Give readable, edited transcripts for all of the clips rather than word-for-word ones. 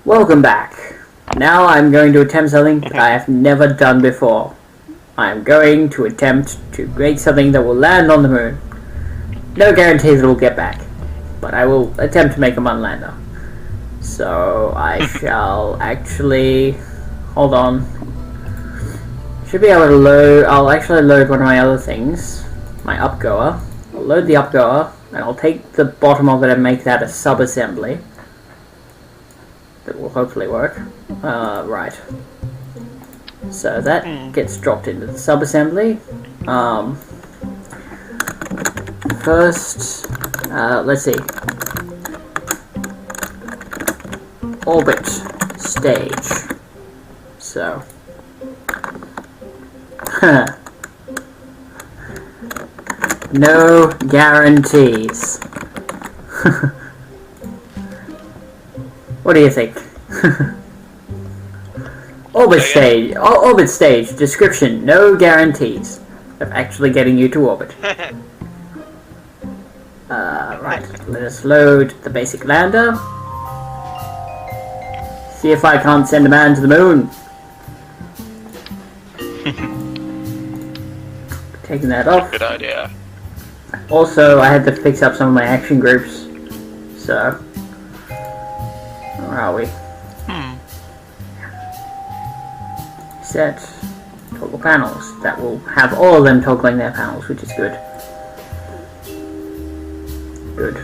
Welcome back. Now I'm going to attempt something that I have never done before. I'm going to attempt to create something that will land on the moon. No guarantees it will get back, but I will attempt to make a moonlander. So I shall actually... hold on. Should be able to load... I'll actually load one of my other things. My upgoer. I'll load the upgoer, and I'll take the bottom of it and make that a sub-assembly. That will hopefully work. Right. So that gets dropped into the sub-assembly. First, let's see. Orbit stage. So. No guarantees. What do you think? Orbit stage. Orbit stage. Description. No guarantees of actually getting you to orbit. Right. Let us load the basic lander. See if I can't send a man to the moon. Taking that off. Good idea. Also, I had to fix up some of my action groups. So. Where are we? Set toggle panels. That will have all of them toggling their panels, which is good. Good.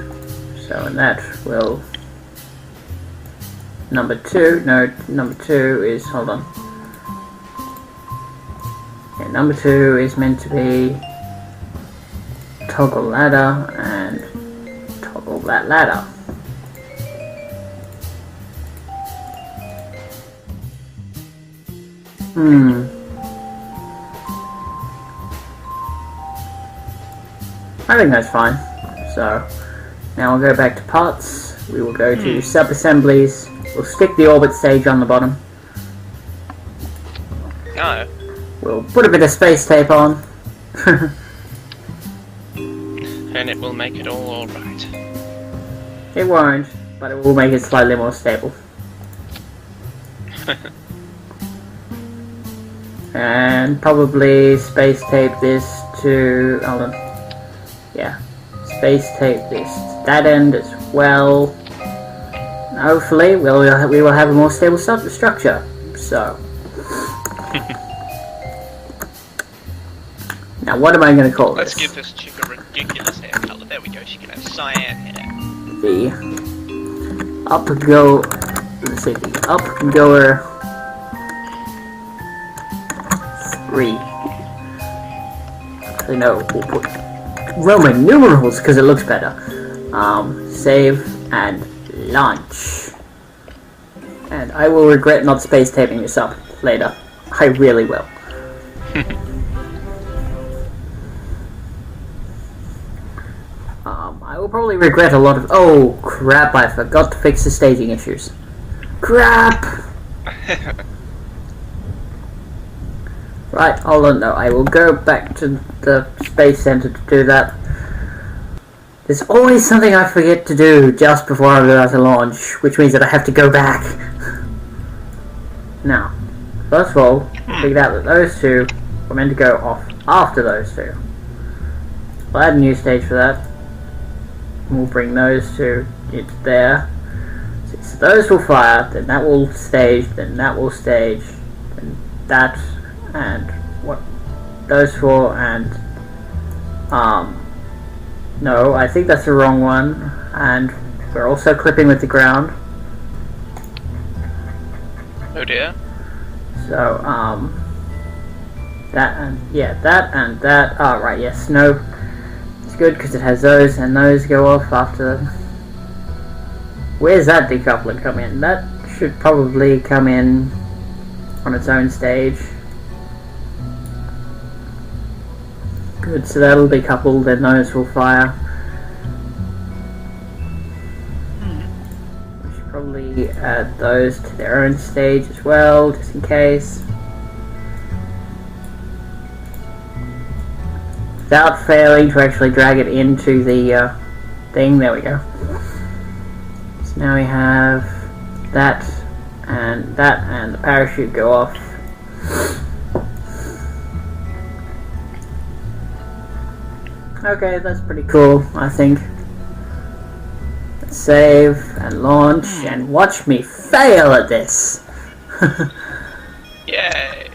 So, and that will... number 2 is... hold on. Yeah, number 2 is meant to be toggle ladder and toggle that ladder. I think that's fine. So, now we'll go back to parts. We will go to sub-assemblies. We'll stick the orbit stage on the bottom. No. We'll put a bit of space tape on. And it will make it all alright. It won't, but it will make it slightly more stable. And probably space tape this to... hold on. Yeah. Space tape this to that end as well. And hopefully we will have a more stable structure. So. Now what am I going to call Let's this? give this chick a ridiculous hair color. There we go, she can have cyan hair. The let's see, the upgoer 3. Actually, no, we'll put Roman numerals because it looks better. Save and launch. And I will regret not space taping this up later. I really will. I will probably regret a lot of... oh, crap, I forgot to fix the staging issues. Crap! Right, hold on, no, I will go back to the Space Center to do that. There's always something I forget to do just before I'm about to launch, which means that I have to go back. Now, first of all, figure out that those two are meant to go off after those two. I'll add a new stage for that. We'll bring those two into there. So those will fire, then that will stage, then that will stage, then that, and what those four, and no, I think that's the wrong one, and we're also clipping with the ground. Oh dear. So that and yeah, that and that. Oh right, yes, no. Good because it has those and those go off after. Where's that decoupler come in? That should probably come in on its own stage. Good, so that'll decouple, then those will fire. We should probably add those to their own stage as well, just in case. Without failing to actually drag it into the thing. There we go. So now we have that and that and the parachute go off. Okay, that's pretty cool, I think. Let's save and launch and watch me fail at this. Yay!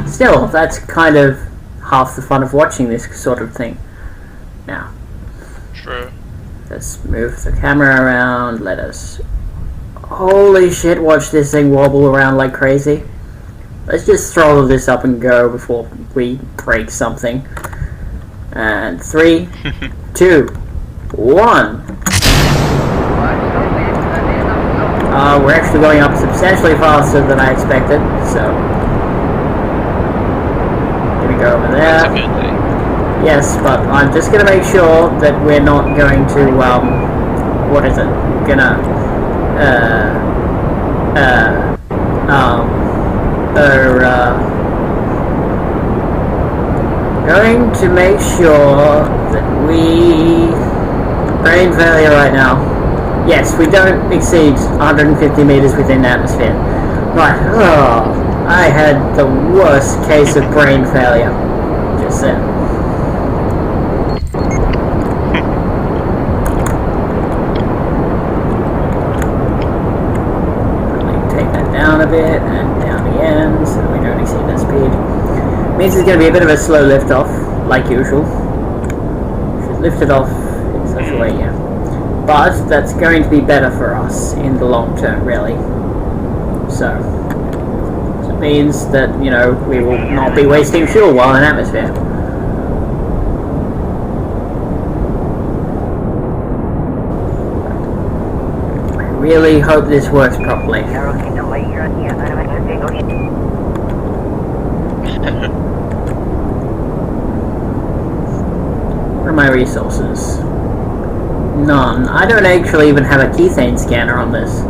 Still, that's kind of half the fun of watching this sort of thing. Now, True. let's move the camera around, let us... Holy shit, watch this thing wobble around like crazy. Let's just throttle this up and go before we break something. And 3, 2, 1. We're actually going up substantially faster than I expected, so... Here we go over there. That's a good thing. Yes, but I'm just gonna make sure that we're not going to, what is it? Going to make sure that we... Brain failure right now. Yes, we don't exceed 150 meters within the atmosphere. Right, I had the worst case of brain failure just then. Take that down a bit and down again so that we don't exceed that speed. Means it's going to be a bit of a slow lift off, like usual. Should lift it off in such a way, yeah. But that's going to be better for us in the long term, really. So it means that, you know, we will not be wasting fuel while in atmosphere. I really hope this works properly. What are my resources? None. I don't actually even have a Kethane scanner on this.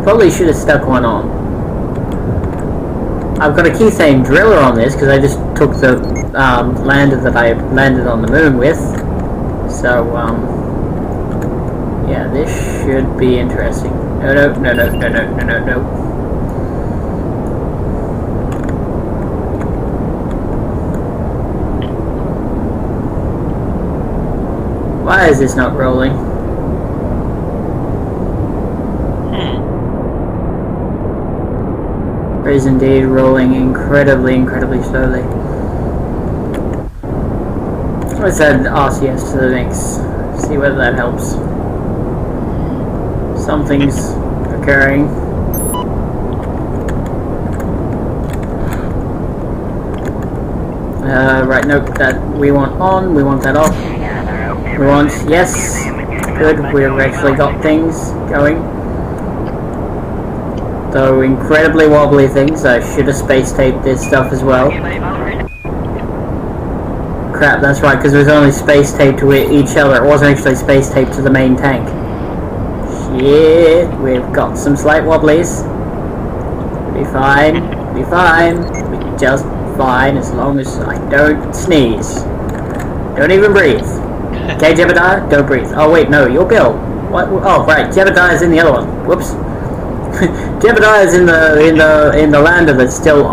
Probably should have stuck one on. I've got a Kethane driller on this because I just took the lander that I landed on the moon with. So, yeah, this should be interesting. No. Why is this not rolling? It is indeed rolling incredibly slowly. Let's add RCS to the mix. See whether that helps. Something's occurring. Right, nope, that we want on, we want that off. We want, yes, good, we've actually got things going. Though incredibly wobbly things, I should have space taped this stuff as well. Crap, that's right, because it was only space taped to each other, it wasn't actually space taped to the main tank. Shit, we've got some slight wobblies. Be fine, we're just fine as long as I don't sneeze. Don't even breathe. Okay, Jebediah, don't breathe. Oh wait, no, you're Bill. What? Oh right, Jebediah's in the other one. Whoops. Jebediah's in the lander that's still,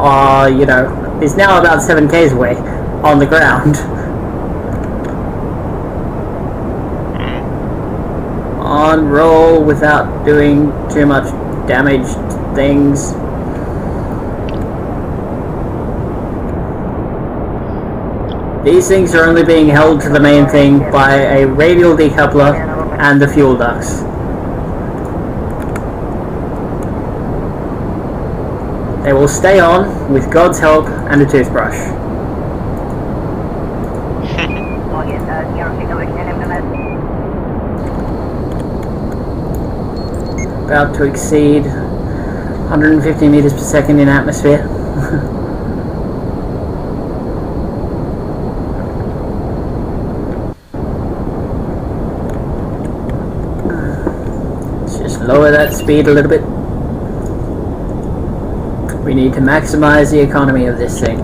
you know, is now about 7 k's away on the ground. On roll without doing too much damage to things. These things are only being held to the main thing by a radial decoupler and the fuel ducts. They will stay on with God's help and a toothbrush. About to exceed 150 meters per second in atmosphere. Let's just lower that speed a little bit. We need to maximize the economy of this thing.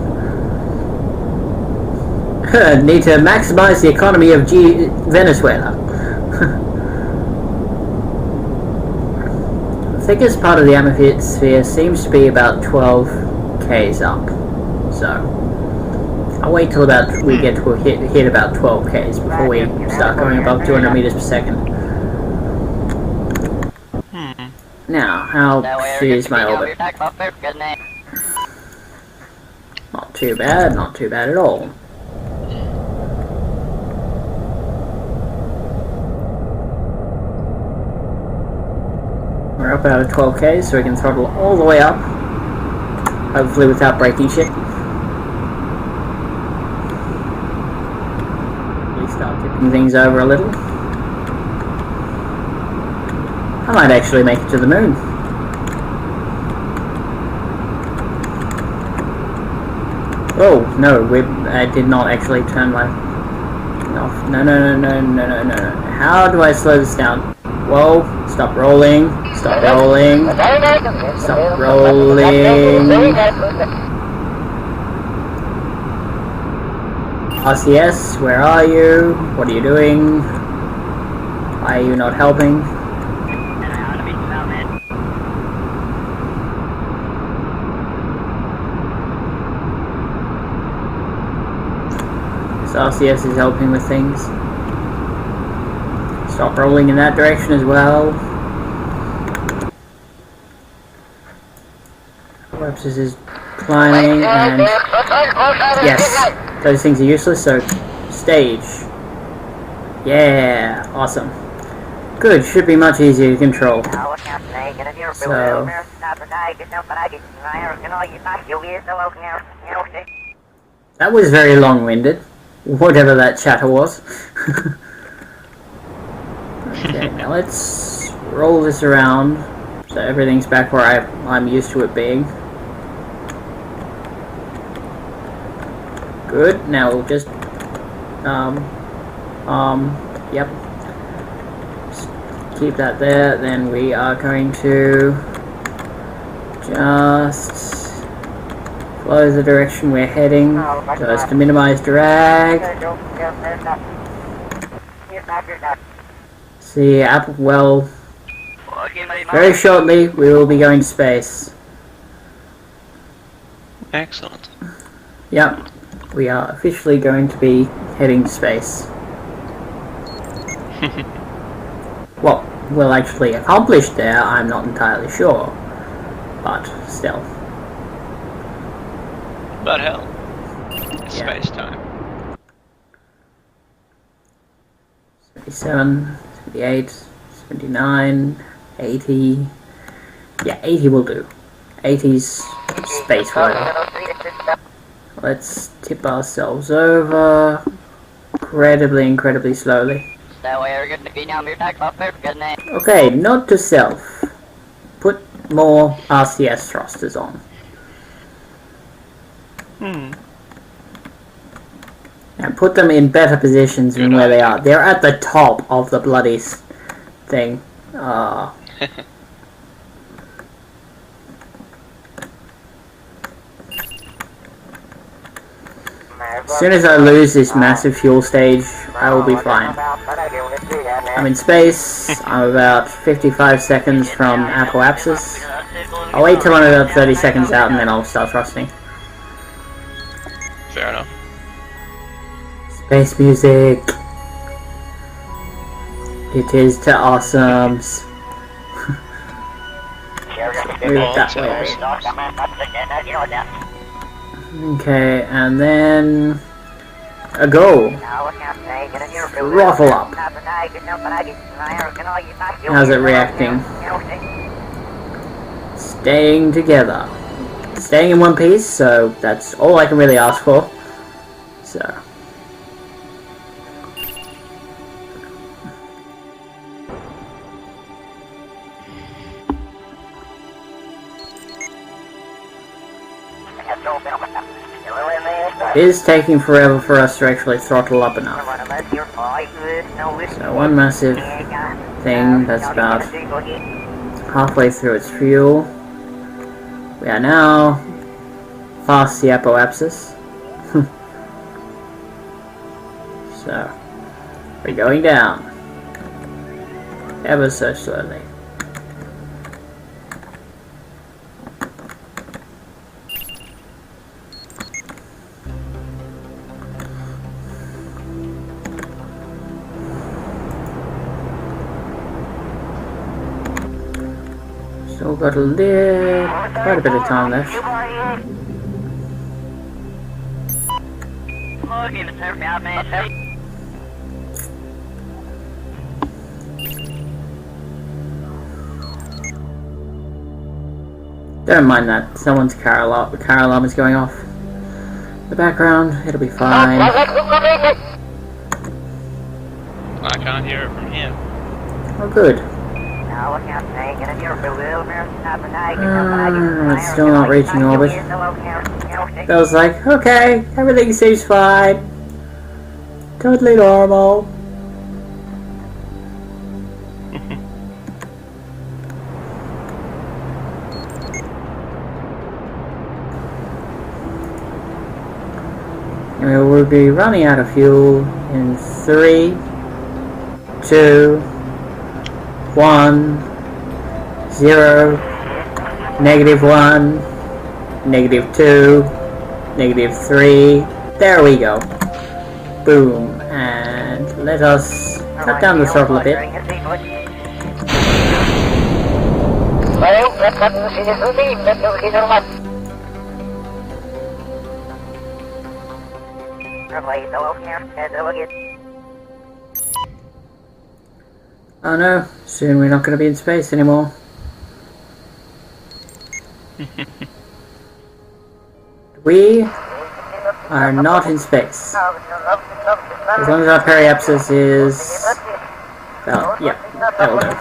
Need to maximize the economy of Venezuela. thickest part of the atmosphere seems to be about 12 k's up. So I'll wait till about we get to hit about 12 k's before we start going above 200 meters per second. Now, how is my orbit? Not too bad, not too bad at all. We're up out of 12 k's, so we can throttle all the way up, hopefully without breaking shit. Start tipping things over a little. I might actually make it to the moon. Oh no, I did not actually turn my off. No. How do I slow this down? Whoa! Stop rolling! Stop rolling! Stop rolling! RCS, where are you? What are you doing? Why are you not helping? So RCS is helping with things. Stop rolling in that direction as well. Webster's is climbing and yes. Those things are useless, so stage. Yeah, awesome. Good, should be much easier to control. So that was very long-winded, whatever that chatter was. Okay, now let's roll this around so everything's back where I'm used to it being. Good, now we'll just, yep, just keep that there, then we are going to just follow the direction we're heading, just to minimize drag. See, well, very shortly we will be going to space. Excellent. Yep. We are officially going to be heading to space. What we'll actually accomplish there, I'm not entirely sure. But still. But hell, it's Yeah. space time. 77, 78, 79, 80. Yeah, 80 will do. 80's space weather. Let's tip ourselves over incredibly slowly. Okay, note to self. Put more RCS thrusters on. And put them in better positions than where they are. They're at the top of the bloody thing. As soon as I lose this massive fuel stage, I will be fine. I'm in space. I'm about 55 seconds from apoapsis. I'll wait till I'm about 30 seconds out and then I'll start thrusting. Fair enough. Space music. It is to awesomes. Move that way. Okay, and then a go. Throttle up. How's it reacting? Staying together. Staying in one piece, so that's all I can really ask for. So. It is taking forever for us to actually throttle up enough. So one massive thing that's about halfway through its fuel. We are now past the apoapsis. So we're going down ever so slowly. Still got quite a bit of time left. Don't mind that. Someone's car alarm is going off. The background, it'll be fine. I can't hear it from here. Oh, good. It's still not reaching orbit. Bill's like, okay, everything seems fine. Totally normal. And we'll be running out of fuel in 3, 2, 1, 0, -1, -2, -3. There we go. Boom. And let us cut down the throttle a bit. Oh no, soon we're not going to be in space anymore. We are not in space. As long as our periapsis is... well, yeah, that will do.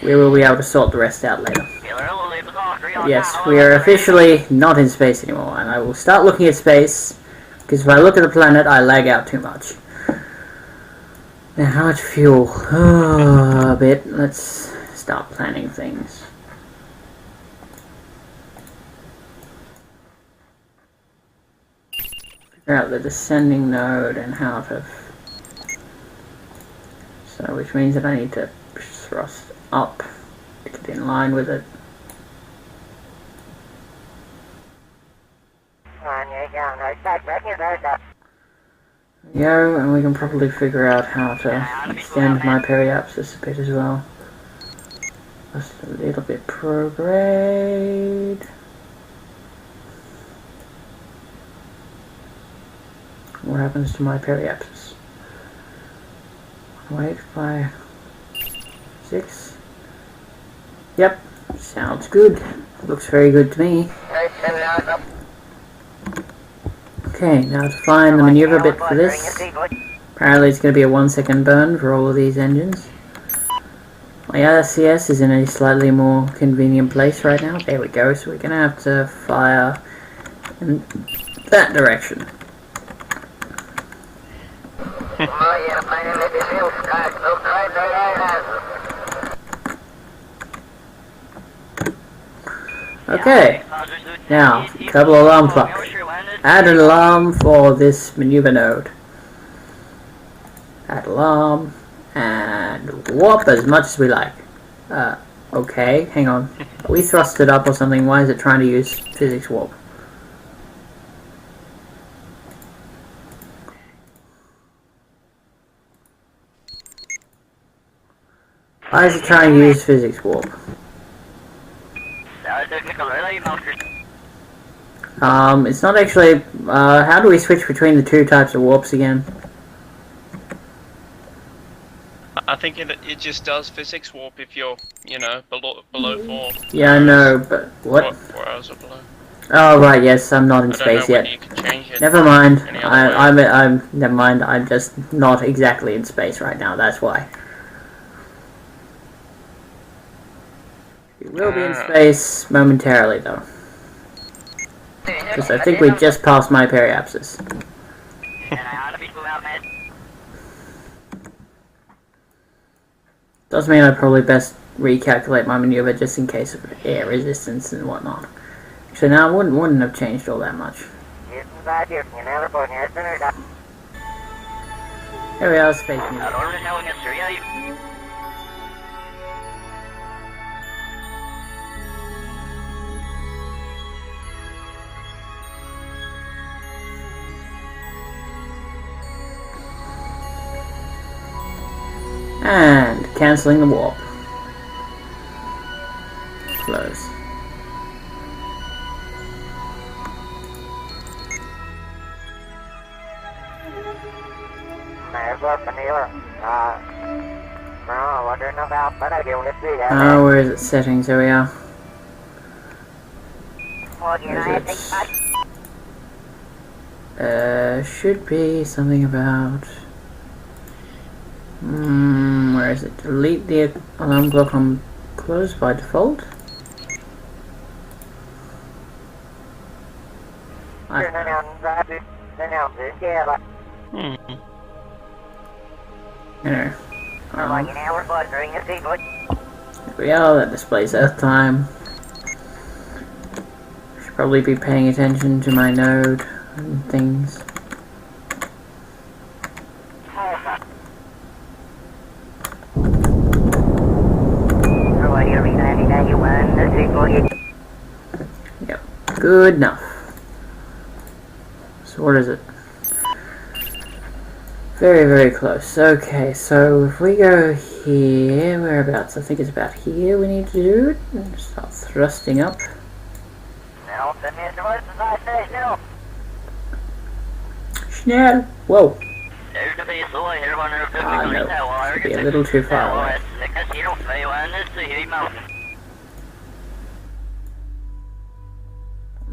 We will be able to sort the rest out later. Yes, we are officially not in space anymore, and I will start looking at space, because if I look at the planet, I lag out too much. Now, how much fuel? Oh, a bit. Let's start planning things. Figure out the descending node and how to... so, which means that I need to thrust up to get in line with it. Yeah, and we can probably figure out how to extend my periapsis a bit as well. Just a little bit prograde. What happens to my periapsis? Wait, by 6. Yep, sounds good. Looks very good to me. Okay, now to find the maneuver bit for this. Apparently it's going to be a 1-second burn for all of these engines. My RCS is in a slightly more convenient place right now. There we go, so we're going to have to fire in that direction. Okay, now, Kerbal alarm clock. Add an alarm for this maneuver node. Add alarm, and warp as much as we like. Okay, hang on. We thrusted up or something, why is it trying to use physics warp? Why is it trying to use physics warp? It's not actually... how do we switch between the two types of warps again? I think it just does physics warp if you're, you know, below 4. Yeah, I know, but what? 4 hours or below. Oh right, yes, I'm not in space yet. You can change it. Never mind. Never mind. I'm just not exactly in space right now. That's why. We will be in space momentarily, though. Because I think we just passed my periapsis. Does mean I'd probably best recalculate my maneuver just in case of air resistance and whatnot. So now it wouldn't have changed all that much. Here we are, space music. And cancelling the warp. close. Oh, where is it? Settings, there we are. Should be something about... where is it? Delete the alarm clock on close by default? There we are, that displays Earth time. Should probably be paying attention to my node and things. Yep, good enough. So what is it? Very, very close. Okay, so if we go here, whereabouts? I think it's about here we need to do it. And start thrusting up. Schnell! Whoa! Ah, no. Should be a little too far away.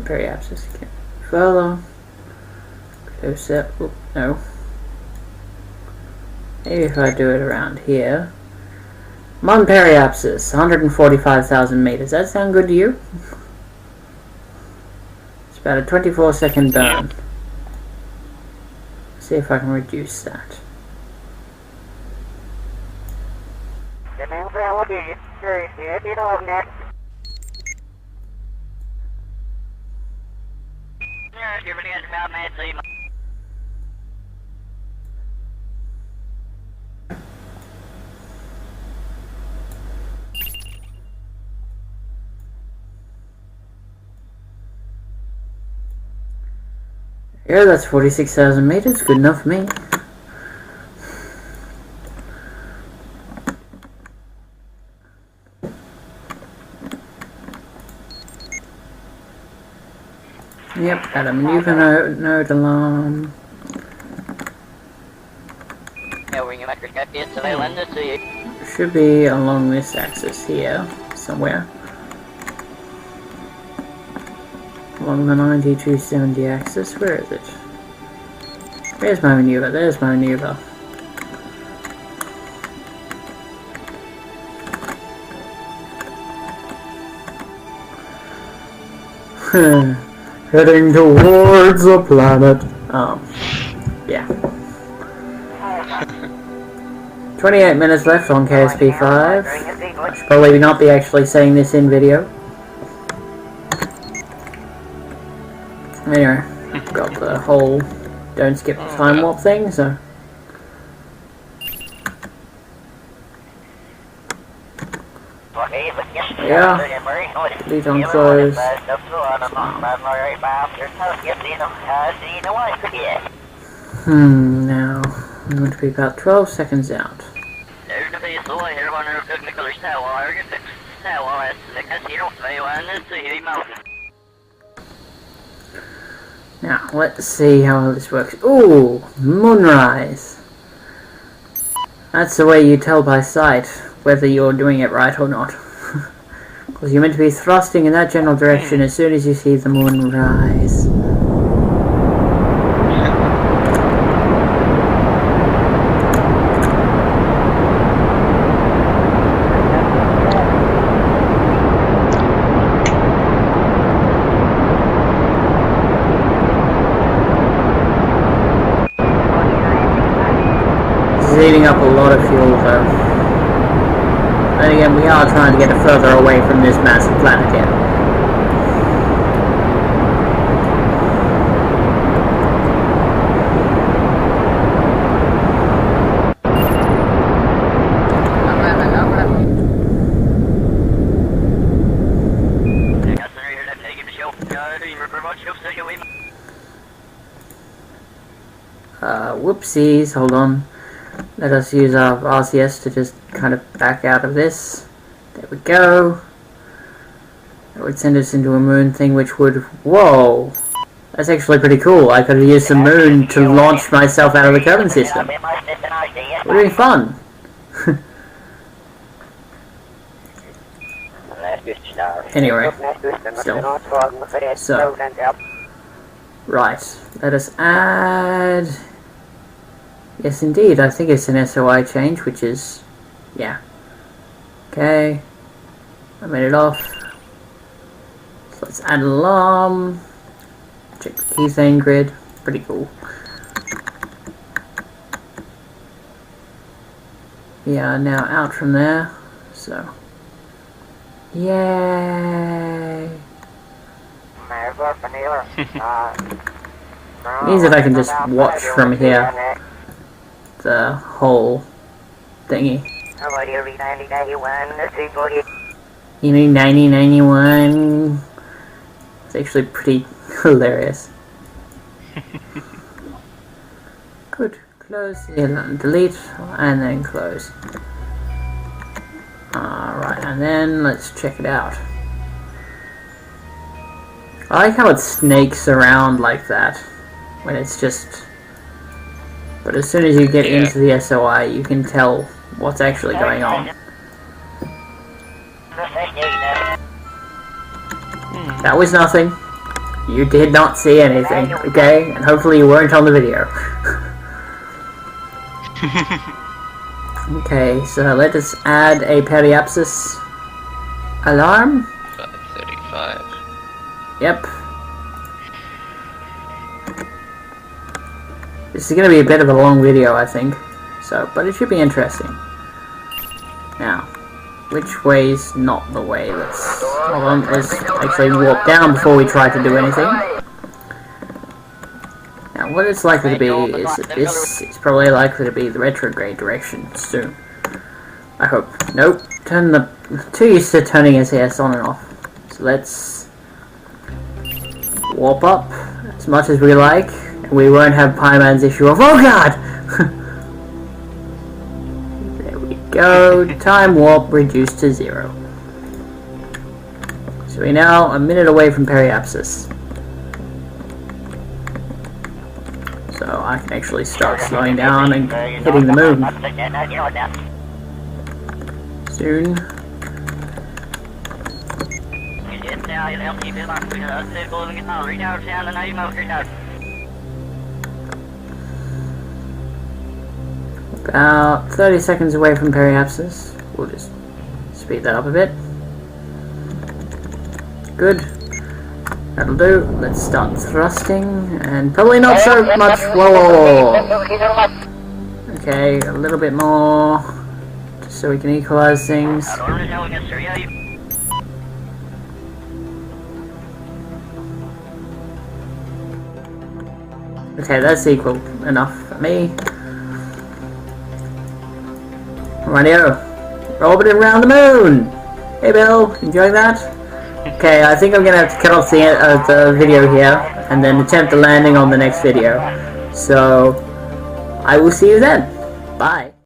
Perhaps just get further. Closer. Oh, no. Maybe if I do it around here. Mon Periapsis, 145,000 meters. Does that sound good to you? It's about a 24-second burn. See if I can reduce that. Yeah, that's 46,000 meters. Good enough for me. Yep, add a maneuver node alarm. Should be along this axis here, somewhere. Along the 9270 axis. Where is it? Where's my maneuver? There's my maneuver. Heading towards the planet. Yeah. 28 minutes left on KSP 5. I should probably not be actually saying this in video. Anyway, got the whole don't skip the time warp thing, so... Yeah, lead on close. Now, I'm going to be about 12 seconds out. Now, let's see how this works. Ooh, moonrise! That's the way you tell by sight whether you're doing it right or not. Because you're meant to be thrusting in that general direction as soon as you see the moon rise. Eating up a lot of fuel though. And again, we are trying to get it further away from this massive planet here. Whoopsies, hold on. Let us use our RCS to just kind of back out of this. There we go. It would send us into a moon thing which would... Whoa! That's actually pretty cool. I could have used the moon to launch myself out of the Kerbal system. We're doing fun. Anyway, still. So, right. Let us add... Yes, indeed. I think it's an SOI change, which is... Yeah. Okay. I made it off. So let's add an alarm. Check the Kethane grid. Pretty cool. We are now out from there. So... Yay! Means that I can just watch from here the whole thingy. You mean 9091? It's actually pretty hilarious. Good. Close, delete, and then close. Alright, and then let's check it out. I like how it snakes around like that when it's just... But as soon as you get into the SOI, you can tell what's actually going on. That was nothing. You did not see anything, okay? And hopefully you weren't on the video. Okay, so let us add a periapsis alarm. 5:35. Yep. This is going to be a bit of a long video, I think. So, but it should be interesting. Now, which way's not the way? Let's hold on. Let's actually walk down before we try to do anything. Now, what it's likely to be is that this is probably likely to be the retrograde direction soon. I hope. Nope. Turn the... Too used to turning SAS on and off. So let's warp up as much as we like. And we won't have Pieman's issue of... Oh god! There we go. Time warp reduced to 0. So we're now a minute away from periapsis. So I can actually start slowing down and hitting the moon. Soon. About 30 seconds away from periapsis. We'll just speed that up a bit. Good. That'll do. Let's start thrusting, and probably not so much. Whoa. Okay, a little bit more, just so we can equalize things. Okay, that's equal enough for me. Rightio. Orbiting around the moon. Hey Bill, enjoying that? Okay, I think I'm gonna have to cut off the video here, and then attempt the landing on the next video. So, I will see you then. Bye.